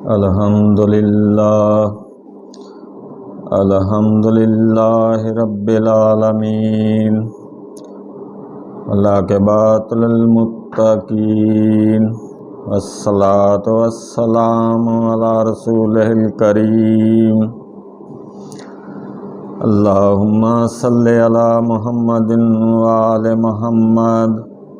الحمدللہ رب العالمین، والعاقبۃ للمتقین، والصلاۃ والسلام علی رسولہ الکریم۔ اللہم صلی علی محمد وآل محمد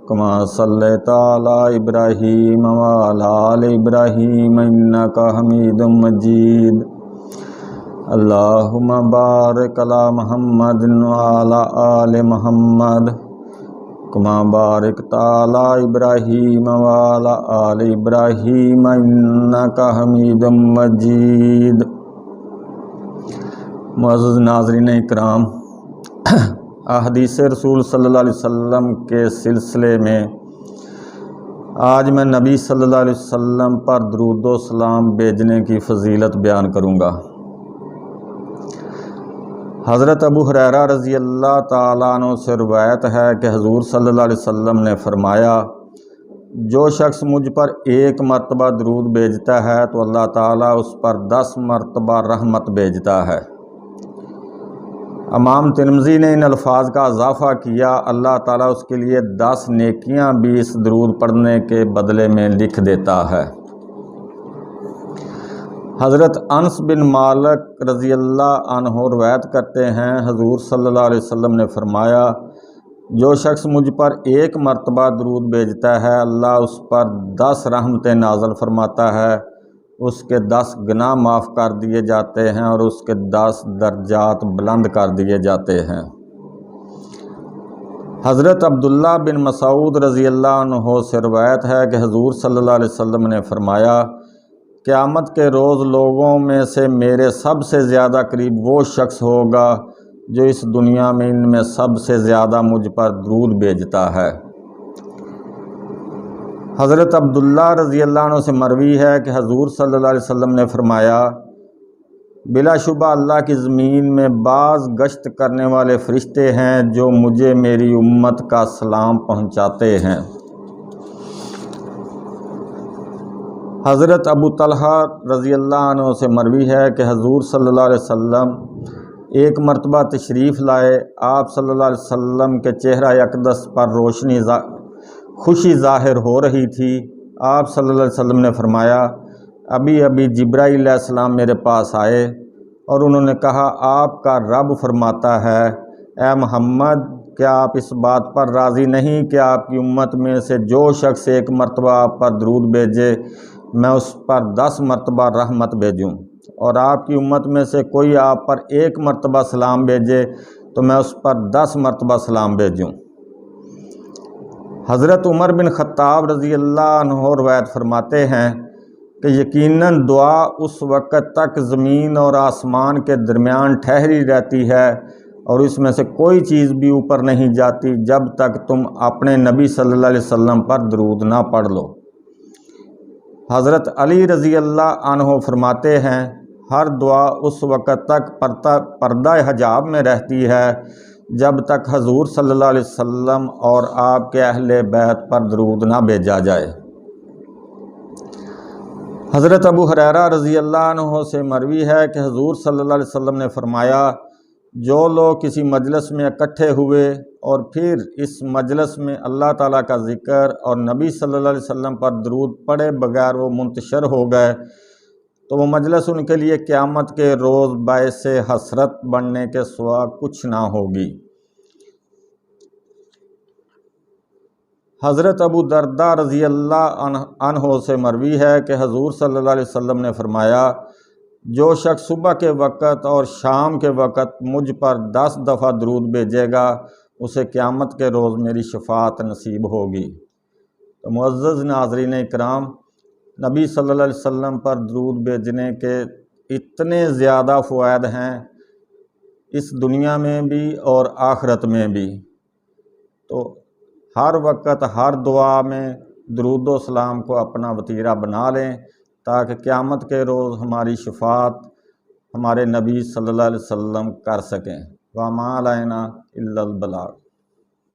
کما صلیت علی ابراہیم وعلی آل ابراہیم انک حمید مجید۔ اللہم بارک علی محمد وعلی آل محمد کما بارکت علی ابراہیم وعلی آل ابراہیم انک حمید مجید۔ معزز ناظرین اکرام، احادیث رسول صلی اللہ علیہ وسلم کے سلسلے میں آج میں نبی صلی اللہ علیہ وسلم پر درود و سلام بھیجنے کی فضیلت بیان کروں گا۔ حضرت ابو ہریرہ رضی اللہ تعالیٰ عنہ سے روایت ہے کہ حضور صلی اللہ علیہ وسلم نے فرمایا، جو شخص مجھ پر ایک مرتبہ درود بھیجتا ہے تو اللہ تعالیٰ اس پر 10 مرتبہ رحمت بھیجتا ہے۔ امام ترمذی نے ان الفاظ کا اضافہ کیا، اللہ تعالیٰ اس کے لیے 10 نیکیاں بھی اس درود پڑھنے کے بدلے میں لکھ دیتا ہے۔ حضرت انس بن مالک رضی اللہ عنہ روایت کرتے ہیں، حضور صلی اللہ علیہ وسلم نے فرمایا، جو شخص مجھ پر ایک مرتبہ درود بھیجتا ہے اللہ اس پر 10 رحمتیں نازل فرماتا ہے، اس کے 10 گناہ معاف کر دیے جاتے ہیں اور اس کے 10 درجات بلند کر دیے جاتے ہیں۔ حضرت عبداللہ بن مسعود رضی اللہ عنہ سے روایت ہے کہ حضور صلی اللہ علیہ وسلم نے فرمایا، قیامت کے روز لوگوں میں سے میرے سب سے زیادہ قریب وہ شخص ہوگا جو اس دنیا میں ان میں سب سے زیادہ مجھ پر درود بھیجتا ہے۔ حضرت عبداللہ رضی اللہ عنہ سے مروی ہے کہ حضور صلی اللہ علیہ وسلم نے فرمایا، بلا شبہ اللہ کی زمین میں بعض گشت کرنے والے فرشتے ہیں جو مجھے میری امت کا سلام پہنچاتے ہیں۔ حضرت ابو طلحہ رضی اللہ عنہ سے مروی ہے کہ حضور صلی اللہ علیہ وسلم ایک مرتبہ تشریف لائے، آپ صلی اللہ علیہ وسلم کے چہرہ اقدس پر خوشی ظاہر ہو رہی تھی۔ آپ صلی اللہ علیہ وسلم نے فرمایا، ابھی ابھی جبرائیل علیہ السلام میرے پاس آئے اور انہوں نے کہا، آپ کا رب فرماتا ہے، اے محمد، کیا آپ اس بات پر راضی نہیں کہ آپ کی امت میں سے جو شخص ایک مرتبہ آپ پر درود بھیجے میں اس پر 10 مرتبہ رحمت بھیجوں، اور آپ کی امت میں سے کوئی آپ پر ایک مرتبہ سلام بھیجے تو میں اس پر 10 مرتبہ سلام بھیجوں۔ حضرت عمر بن خطاب رضی اللہ عنہ روایت فرماتے ہیں کہ یقیناً دعا اس وقت تک زمین اور آسمان کے درمیان ٹھہری رہتی ہے اور اس میں سے کوئی چیز بھی اوپر نہیں جاتی جب تک تم اپنے نبی صلی اللہ علیہ وسلم پر درود نہ پڑھ لو۔ حضرت علی رضی اللہ عنہ فرماتے ہیں، ہر دعا اس وقت تک پردہ حجاب میں رہتی ہے جب تک حضور صلی اللہ علیہ وسلم اور آپ کے اہل بیت پر درود نہ بھیجا جائے۔ حضرت ابو ہریرہ رضی اللہ عنہ سے مروی ہے کہ حضور صلی اللہ علیہ وسلم نے فرمایا، جو لوگ کسی مجلس میں اکٹھے ہوئے اور پھر اس مجلس میں اللہ تعالیٰ کا ذکر اور نبی صلی اللہ علیہ وسلم پر درود پڑھے بغیر وہ منتشر ہو گئے تو وہ مجلس ان کے لیے قیامت کے روز باعث حسرت بننے کے سوا کچھ نہ ہوگی۔ حضرت ابو درداء رضی اللہ عنہ سے مروی ہے کہ حضور صلی اللہ علیہ وسلم نے فرمایا، جو شخص صبح کے وقت اور شام کے وقت مجھ پر 10 دفعہ درود بھیجے گا اسے قیامت کے روز میری شفاعت نصیب ہوگی۔ تو معزز ناظرین اکرام، نبی صلی اللہ علیہ وسلم پر درود بھیجنے کے اتنے زیادہ فوائد ہیں اس دنیا میں بھی اور آخرت میں بھی، تو ہر وقت ہر دعا میں درود و سلام کو اپنا وتیرہ بنا لیں تاکہ قیامت کے روز ہماری شفاعت ہمارے نبی صلی اللہ علیہ وسلم کر سکیں۔ وَمَا عَلَيْنَا إِلَّا الْبَلَاغُ۔